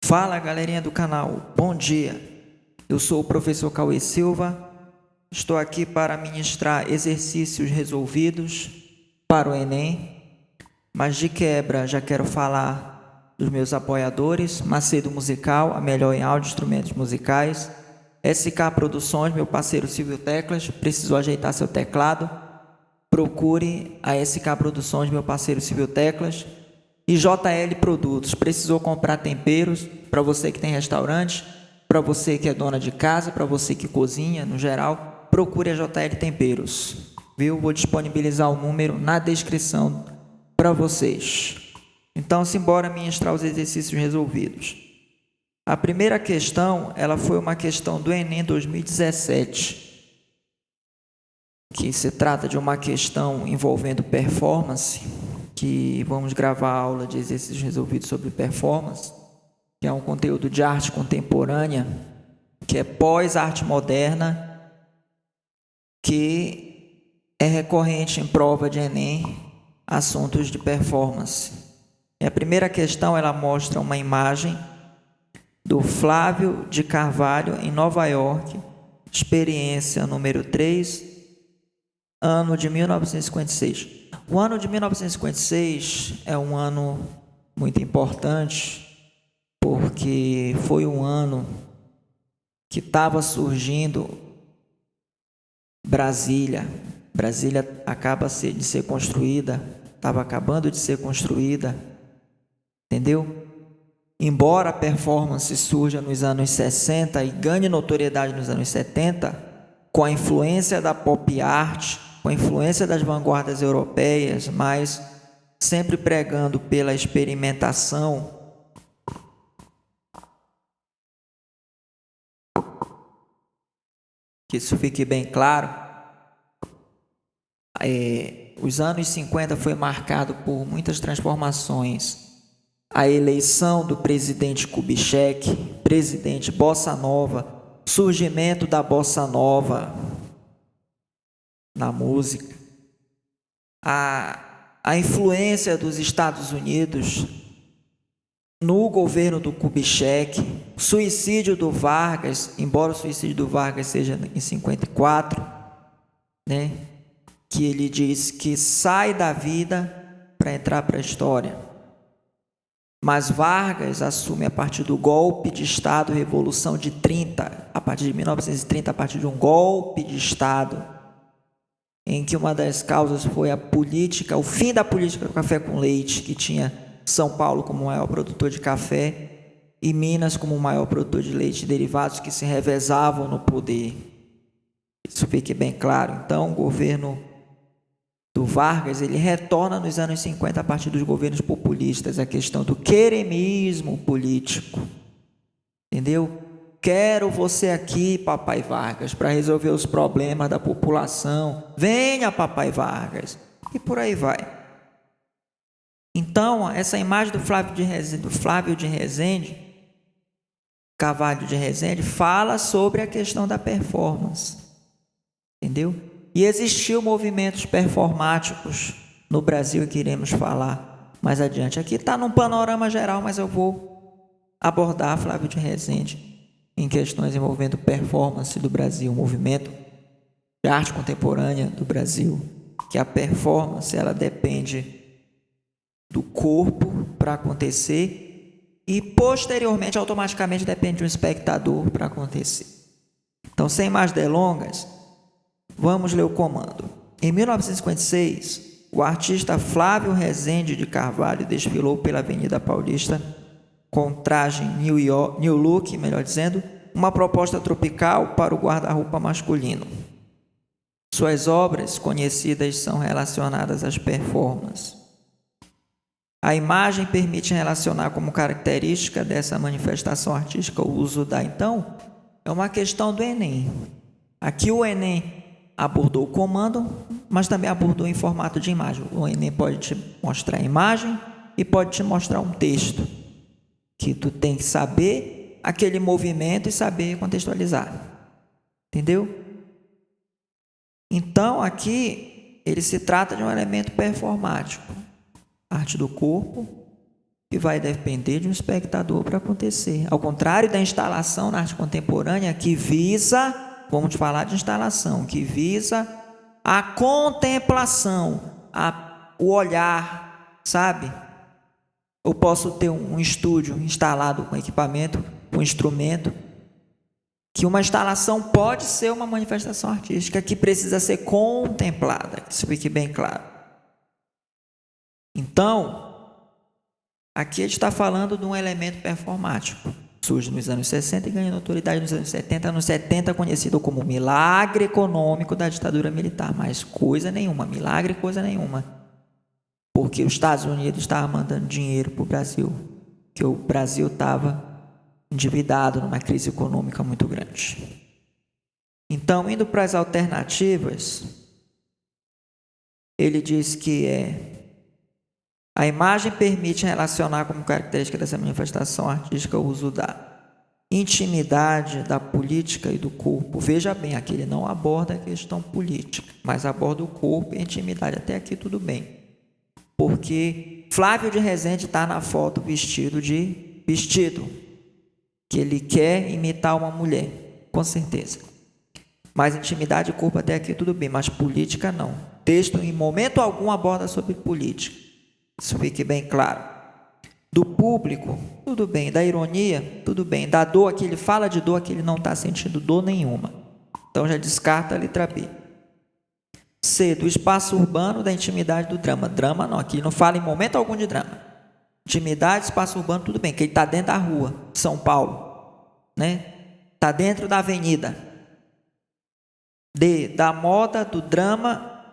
Fala, galerinha do canal, bom dia. Eu sou o professor Cauê Silva. Estou aqui para ministrar exercícios resolvidos para o Enem. Mas de quebra, já quero falar dos meus apoiadores: Macedo Musical, a melhor em áudio e instrumentos musicais; SK Produções, meu parceiro Silvio Teclas, precisou ajeitar seu teclado, procure a SK Produções, meu parceiro Silvio Teclas. E JL Produtos, precisou comprar temperos para você que tem restaurante, para você que é dona de casa, para você que cozinha, no geral, procure a JL Temperos, viu? Vou disponibilizar o número na descrição para vocês. Então, simbora ministrar os exercícios resolvidos. A primeira questão, ela foi uma questão do Enem 2017, que se trata de uma questão envolvendo performance, que vamos gravar a aula de exercícios resolvidos sobre performance, que é um conteúdo de arte contemporânea, que é pós-arte moderna, que é recorrente em prova de Enem, assuntos de performance. E a primeira questão, ela mostra uma imagem do Flávio de Carvalho em Nova York, experiência número 3, ano de 1956. O ano de 1956 é um ano muito importante, porque foi um ano que estava surgindo Brasília. Brasília acaba de ser construída, estava acabando de ser construída, entendeu? Embora a performance surja nos anos 60 e ganhe notoriedade nos anos 70, com a influência da pop art, com a influência das vanguardas europeias, mas sempre pregando pela experimentação, que isso fique bem claro. Os anos 50 foi marcado por muitas transformações. A eleição do presidente Kubitschek, presidente Bossa Nova, surgimento da Bossa Nova na música, a influência dos Estados Unidos no governo do Kubitschek, suicídio do Vargas, embora o suicídio do Vargas seja em 54, né, que ele diz que sai da vida para entrar para a história. Mas Vargas assume a partir do golpe de Estado, Revolução de 30, a partir de 1930, a partir de um golpe de Estado, em que uma das causas foi a política, o fim da política do café com leite, que tinha São Paulo como o maior produtor de café e Minas como o maior produtor de leite e derivados, que se revezavam no poder. Isso fique bem claro. Então, o governo do Vargas, ele retorna nos anos 50 a partir dos governos populistas, a questão do queremismo político, entendeu? Quero você aqui, papai Vargas, para resolver os problemas da população. Venha, papai Vargas. E por aí vai. Então, essa imagem do Flávio de Resende, Carvalho de Resende, fala sobre a questão da performance, entendeu? E existiu movimentos performáticos no Brasil, que iremos falar mais adiante. Aqui está num panorama geral, mas eu vou abordar Flávio de Resende em questões envolvendo performance do Brasil, um movimento de arte contemporânea do Brasil, que a performance, ela depende do corpo para acontecer e posteriormente, automaticamente, depende do espectador para acontecer. Então, sem mais delongas, vamos ler o comando. Em 1956, o artista Flávio Resende de Carvalho desfilou pela Avenida Paulista com traje new look, melhor dizendo, uma proposta tropical para o guarda-roupa masculino. Suas obras conhecidas são relacionadas às performances. A imagem permite relacionar como característica dessa manifestação artística o uso da... Então, é uma questão do Enem. Aqui o Enem abordou o comando, mas também abordou em formato de imagem. O Enem pode te mostrar a imagem e pode te mostrar um texto, que tu tem que saber aquele movimento e saber contextualizar. Entendeu? Então, aqui, ele se trata de um elemento performático. Arte do corpo, e vai depender de um espectador para acontecer. Ao contrário da instalação na arte contemporânea, que visa, vamos falar de instalação, que visa a contemplação, o olhar, sabe? Eu posso ter um estúdio instalado com equipamento, com instrumento, que uma instalação pode ser uma manifestação artística que precisa ser contemplada, que isso fique bem claro. Então, aqui a gente está falando de um elemento performático. Surge nos anos 60 e ganha notoriedade nos anos 70. Anos 70 conhecido como milagre econômico da ditadura militar, mas coisa nenhuma, milagre coisa nenhuma. Porque os Estados Unidos estavam mandando dinheiro para o Brasil, que o Brasil estava endividado numa crise econômica muito grande. Então, indo para as alternativas, ele diz que a imagem permite relacionar como característica dessa manifestação artística o uso da intimidade, da política e do corpo. Veja bem, aqui ele não aborda a questão política, mas aborda o corpo e a intimidade. Até aqui tudo bem. Porque Flávio de Rezende está na foto vestido, que ele quer imitar uma mulher, com certeza. Mas intimidade e corpo até aqui tudo bem, mas política não. O texto em momento algum aborda sobre política. Isso fique bem claro. Do público, tudo bem. Da ironia, tudo bem. Da dor, aqui ele fala de dor, aqui ele não está sentindo dor nenhuma. Então já descarta a letra B. C, do espaço urbano, da intimidade do drama. Drama não, aqui não fala em momento algum de drama. Intimidade, espaço urbano, tudo bem, que ele está dentro da rua, São Paulo, né? Está dentro da avenida. D, da moda, do drama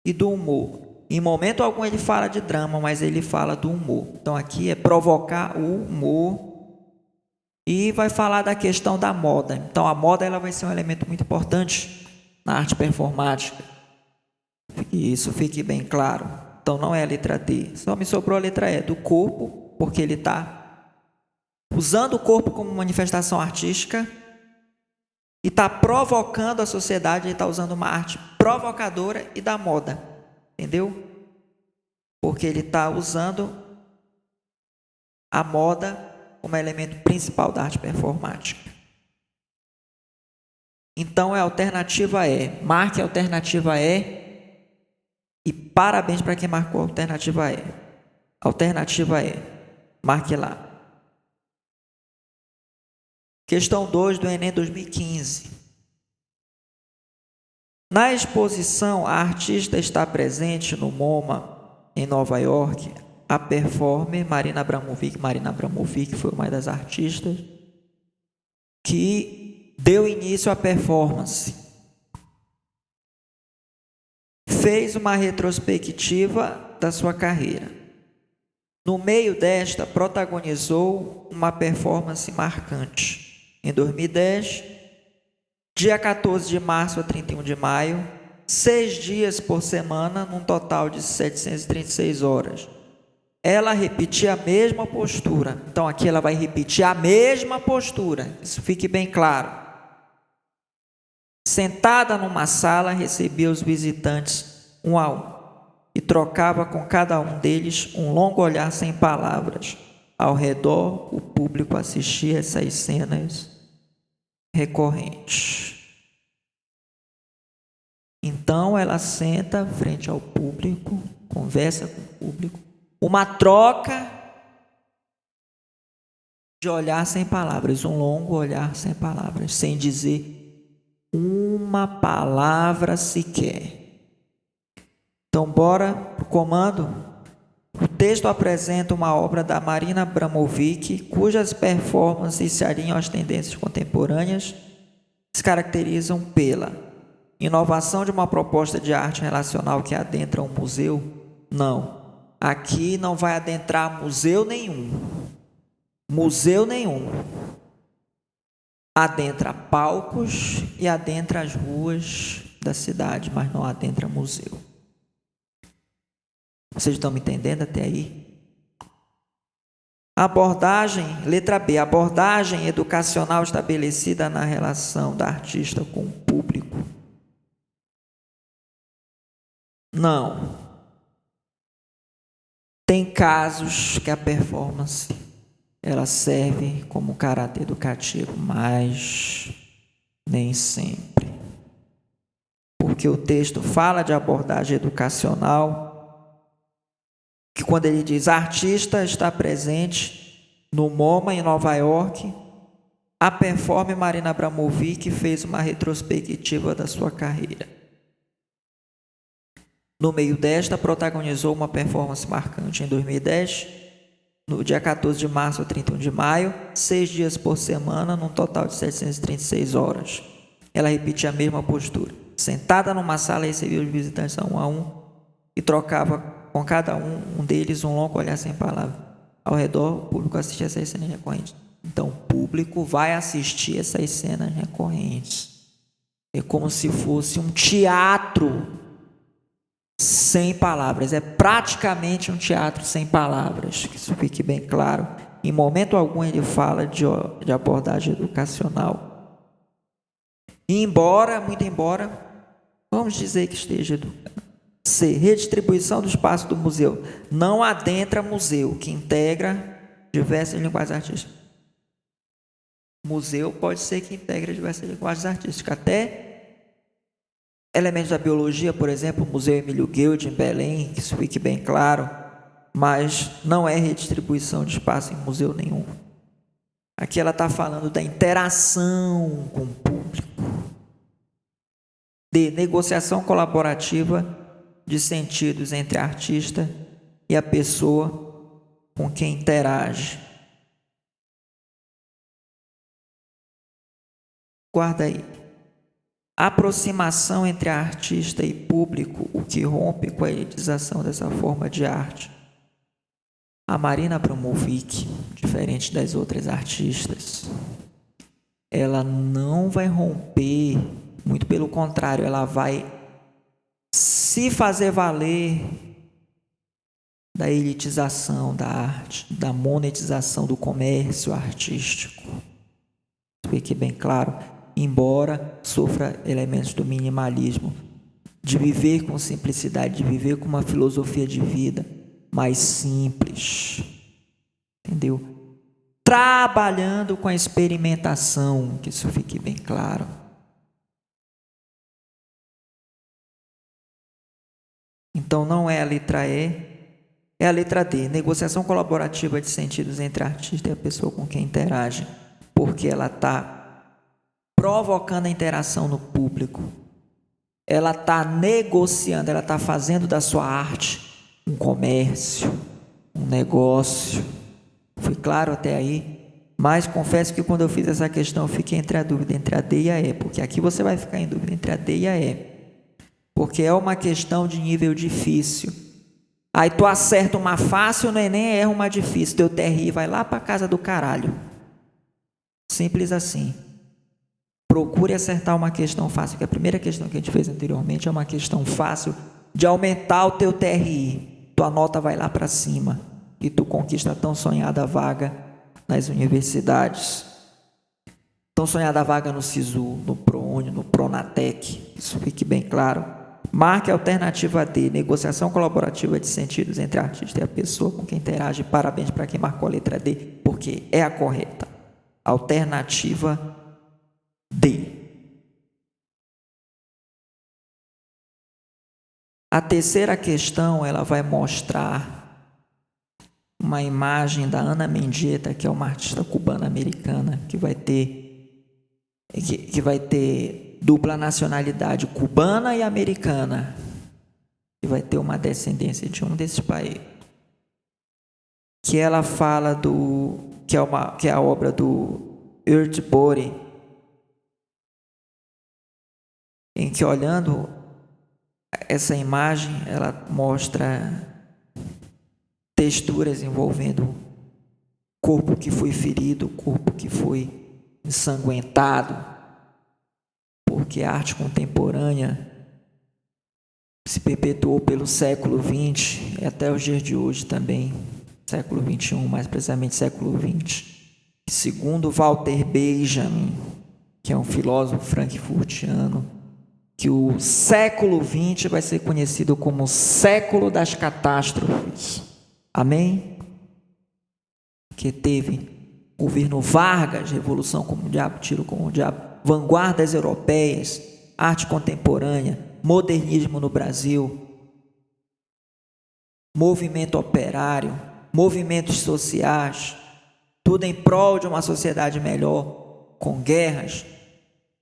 e do humor. Em momento algum ele fala de drama, mas ele fala do humor. Então aqui é provocar o humor e vai falar da questão da moda. Então a moda ela vai ser um elemento muito importante na arte performática. E isso fique bem claro. Então não é a letra D, só me sobrou a letra E, do corpo, porque ele está usando o corpo como manifestação artística e está provocando a sociedade, ele está usando uma arte provocadora e da moda, entendeu? Porque ele está usando a moda como elemento principal da arte performática. Então a alternativa E, marque a alternativa E. E parabéns para quem marcou a alternativa E. Alternativa E. Marque lá. Questão 2 do Enem 2015. Na exposição, a artista está presente no MoMA, em Nova York. A performer Marina Abramovic. Marina Abramovic foi uma das artistas que deu início à performance. Fez uma retrospectiva da sua carreira. No meio desta, protagonizou uma performance marcante. Em 2010, dia 14 de março a 31 de maio, 6 dias por semana, num total de 736 horas. Ela repetia a mesma postura. Então, aqui ela vai repetir a mesma postura. Isso fique bem claro. Sentada numa sala, recebia os visitantes um a um e trocava com cada um deles um longo olhar sem palavras. Ao redor, o público assistia essas cenas recorrentes. Então, ela senta frente ao público, conversa com o público, uma troca de olhar sem palavras, um longo olhar sem palavras, sem dizer uma palavra sequer. Então, bora para o comando. O texto apresenta uma obra da Marina Abramovic, cujas performances se alinham às tendências contemporâneas, se caracterizam pela inovação de uma proposta de arte relacional que adentra um museu. Não, aqui não vai adentrar museu nenhum. Museu nenhum. Adentra palcos e adentra as ruas da cidade, mas não adentra museu. Vocês estão me entendendo até aí? Abordagem, letra B, abordagem educacional estabelecida na relação da artista com o público. Não. Tem casos que a performance ela serve como caráter educativo, mas nem sempre. Porque o texto fala de abordagem educacional, que quando ele diz artista está presente no MoMA em Nova York, a performer Marina Abramovic fez uma retrospectiva da sua carreira. No meio desta, protagonizou uma performance marcante em 2010, no dia 14 de março a 31 de maio, 6 dias por semana, num total de 736 horas. Ela repetia a mesma postura. Sentada numa sala, recebia os visitantes um a um e trocava com cada um deles um longo olhar sem palavras. Ao redor, o público assistia essas cenas recorrentes. Então, o público vai assistir essas cenas recorrentes. É como se fosse um teatro sem palavras. É praticamente um teatro sem palavras. Que isso fique bem claro. Em momento algum ele fala de abordagem educacional. Muito embora, vamos dizer que esteja educando. C. Redistribuição do espaço do museu. Não adentra museu, que integra diversas linguagens artísticas. Museu pode ser que integra diversas linguagens artísticas. Até elementos da biologia, por exemplo, o Museu Emílio Guild, em Belém, que isso fique bem claro, mas não é redistribuição de espaço em museu nenhum. Aqui ela está falando da interação com o público, de negociação colaborativa de sentidos entre a artista e a pessoa com quem interage. Guarda aí. A aproximação entre a artista e público, o que rompe com a elitização dessa forma de arte. A Marina Abramovic, diferente das outras artistas, ela não vai romper, muito pelo contrário, ela vai se fazer valer da elitização da arte, da monetização do comércio artístico. Fique bem claro, embora sofra elementos do minimalismo, de viver com simplicidade, de viver com uma filosofia de vida mais simples, entendeu? Trabalhando com a experimentação, que isso fique bem claro. Então não é a letra E, é a letra D, negociação colaborativa de sentidos entre a artista e a pessoa com quem interage, porque ela está provocando a interação no público, ela está negociando, ela está fazendo da sua arte um comércio, um negócio. Fui claro até aí? Mas confesso que quando eu fiz essa questão eu fiquei entre a dúvida entre a D e a E, porque aqui você vai ficar em dúvida entre a D e a E, porque é uma questão de nível difícil. Aí tu acerta uma fácil no Enem e erra uma difícil, teu TRI vai lá para casa do caralho. Simples assim. Procure acertar uma questão fácil, porque a primeira questão que a gente fez anteriormente é uma questão fácil de aumentar o teu TRI. Tua nota vai lá para cima e tu conquista a tão sonhada vaga nas universidades. Tão sonhada vaga no SISU, no ProUni, no Pronatec. Isso fique bem claro. Marque a alternativa D, negociação colaborativa de sentidos entre a artista e a pessoa com quem interage. Parabéns para quem marcou a letra D, porque é a correta. Alternativa D. A terceira questão, ela vai mostrar uma imagem da Ana Mendieta, que é uma artista cubana-americana, que vai ter dupla nacionalidade, cubana e americana, que vai ter uma descendência de um desses países. Que ela fala que é a obra do Earthbody, em que, olhando essa imagem, ela mostra texturas envolvendo corpo que foi ferido, corpo que foi ensanguentado, porque a arte contemporânea se perpetuou pelo século XX e até os dias de hoje também, século XXI, mais precisamente século XX. Segundo Walter Benjamin, que é um filósofo frankfurtiano, que o século XX vai ser conhecido como o século das catástrofes. Amém? Que teve governo Vargas, Revolução como o Diabo, Tiro como o Diabo, vanguardas europeias, arte contemporânea, modernismo no Brasil, movimento operário, movimentos sociais, tudo em prol de uma sociedade melhor, com guerras,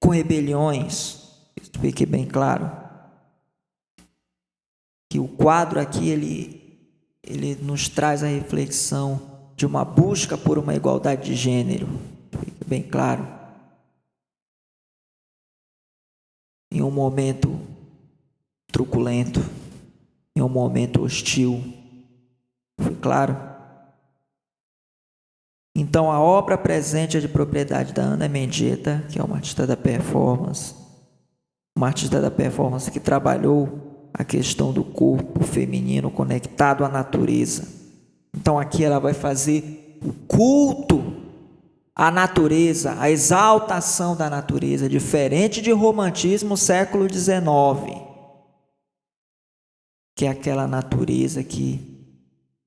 com rebeliões. Isso fique bem claro. Que o quadro aqui, ele nos traz a reflexão de uma busca por uma igualdade de gênero. Fique bem claro. Em um momento truculento, em um momento hostil. Foi claro? Então, a obra presente é de propriedade da Ana Mendieta, que é uma artista da performance. Uma artista da performance que trabalhou a questão do corpo feminino conectado à natureza. Então, aqui ela vai fazer o culto à natureza, a exaltação da natureza, diferente de romantismo século XIX. Que é aquela natureza que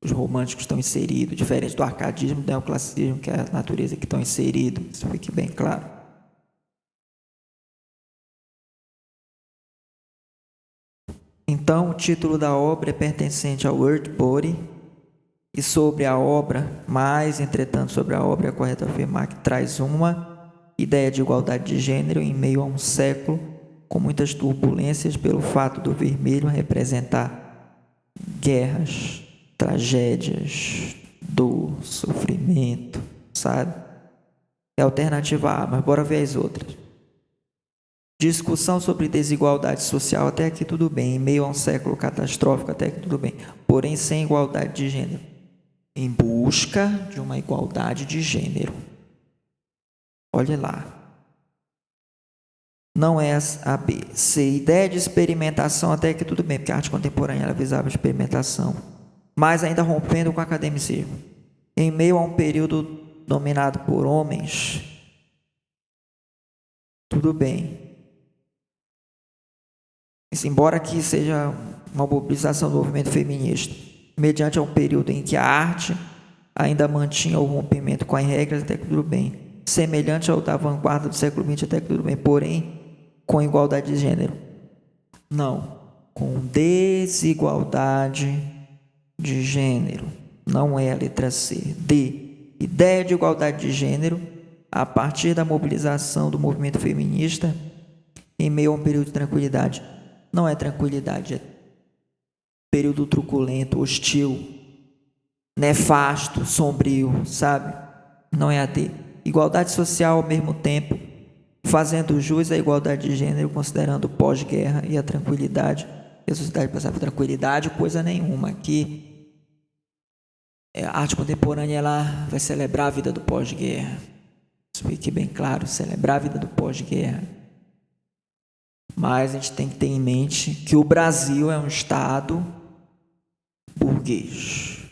os românticos estão inseridos, diferente do arcadismo e do neoclassicismo, que é a natureza que estão inseridos. Isso fique bem claro. Então, o título da obra é pertencente ao Earth Body, e sobre a obra, mas, entretanto, sobre a obra é correto afirmar que traz uma ideia de igualdade de gênero em meio a um século com muitas turbulências pelo fato do vermelho representar guerras, tragédias, dor, sofrimento, sabe? É a alternativa A, mas bora ver as outras. Discussão sobre desigualdade social, até aqui tudo bem. Em meio a um século catastrófico, até aqui tudo bem. Porém, sem igualdade de gênero. Em busca de uma igualdade de gênero. Olhe lá. Não é a B. C. Ideia de experimentação, até que tudo bem, porque a arte contemporânea ela visava a experimentação, mas ainda rompendo com o academicismo. Em meio a um período dominado por homens, tudo bem. Embora que seja uma mobilização do movimento feminista, mediante um período em que a arte ainda mantinha o rompimento com as regras, até que tudo bem. Semelhante ao da vanguarda do século XX, até que tudo bem. Porém, com igualdade de gênero. Não, com desigualdade de gênero. Não é a letra C. D. Ideia de igualdade de gênero a partir da mobilização do movimento feminista em meio a um período de tranquilidade. Não é tranquilidade, é período truculento, hostil, nefasto, sombrio, sabe? Não é a D. Igualdade social ao mesmo tempo, fazendo jus à igualdade de gênero, considerando o pós-guerra e a tranquilidade, e a sociedade passar por tranquilidade, coisa nenhuma. Aqui, a arte contemporânea ela vai celebrar a vida do pós-guerra. Isso fique bem claro, celebrar a vida do pós-guerra. Mas a gente tem que ter em mente que o Brasil é um estado burguês.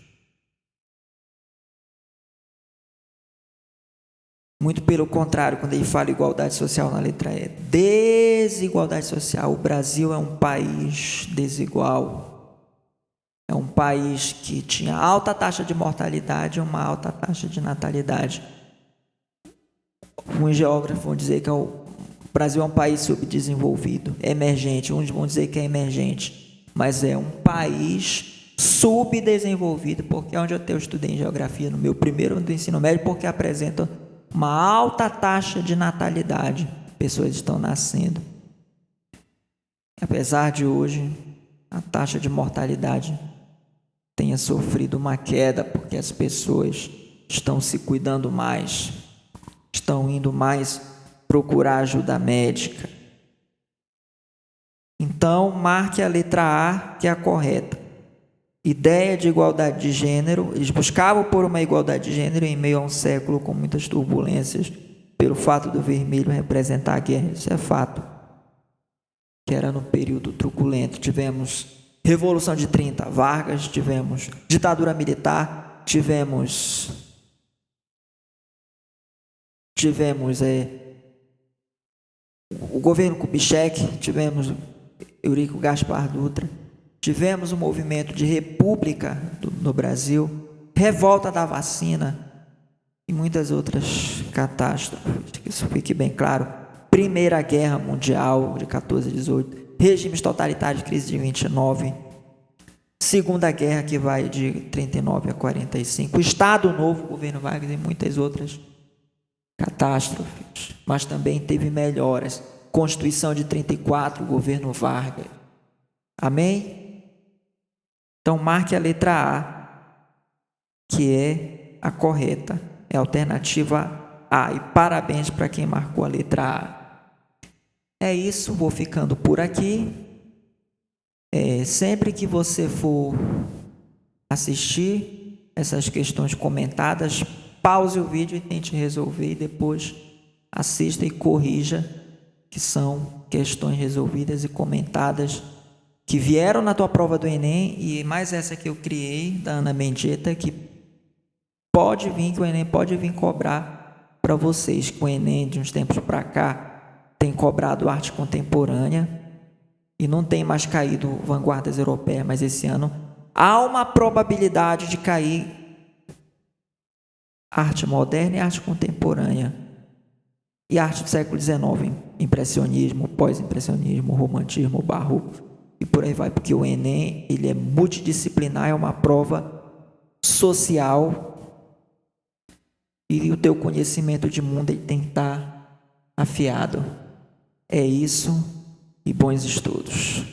Muito pelo contrário, quando ele fala igualdade social na letra E, desigualdade social. O Brasil é um país desigual. É um país que tinha alta taxa de mortalidade e uma alta taxa de natalidade. Alguns geógrafos vão dizer que o Brasil é um país subdesenvolvido, emergente. Uns vão dizer que é emergente, mas é um país subdesenvolvido, porque é onde eu estudei em geografia no meu primeiro ano do ensino médio, porque apresenta uma alta taxa de natalidade. Pessoas estão nascendo. Apesar de hoje a taxa de mortalidade tenha sofrido uma queda, porque as pessoas estão se cuidando mais, estão indo mais procurar ajuda médica. Então, marque a letra A, que é a correta. Ideia de igualdade de gênero. Eles buscavam por uma igualdade de gênero em meio a um século com muitas turbulências, pelo fato do vermelho representar a guerra. Isso é fato. Que era no período truculento. Tivemos Revolução de 30, Vargas, tivemos ditadura militar, tivemos o governo Kubitschek, tivemos Eurico Gaspar Dutra, tivemos um movimento de república no Brasil, revolta da vacina e muitas outras catástrofes, que isso fique bem claro. Primeira Guerra Mundial, de 14 a 18, regimes totalitários de crise de 29, Segunda Guerra, que vai de 39 a 45, Estado Novo, governo Vargas e muitas outras catástrofes, mas também teve melhoras. Constituição de 34, governo Vargas. Amém? Então, marque a letra A, que é a correta, é a alternativa A. E parabéns para quem marcou a letra A. É isso, vou ficando por aqui. Sempre que você for assistir essas questões comentadas, pause o vídeo e tente resolver, e depois assista e corrija, que são questões resolvidas e comentadas que vieram na tua prova do Enem, e mais essa que eu criei, da Ana Mendieta, que pode vir, que o Enem pode vir cobrar para vocês, que o Enem de uns tempos para cá tem cobrado arte contemporânea e não tem mais caído vanguardas europeias, mas esse ano há uma probabilidade de cair arte moderna e arte contemporânea e arte do século XIX, impressionismo, pós-impressionismo, romantismo, barroco e por aí vai, porque o Enem ele é multidisciplinar, é uma prova social e o teu conhecimento de mundo ele tem que estar afiado. É isso e bons estudos.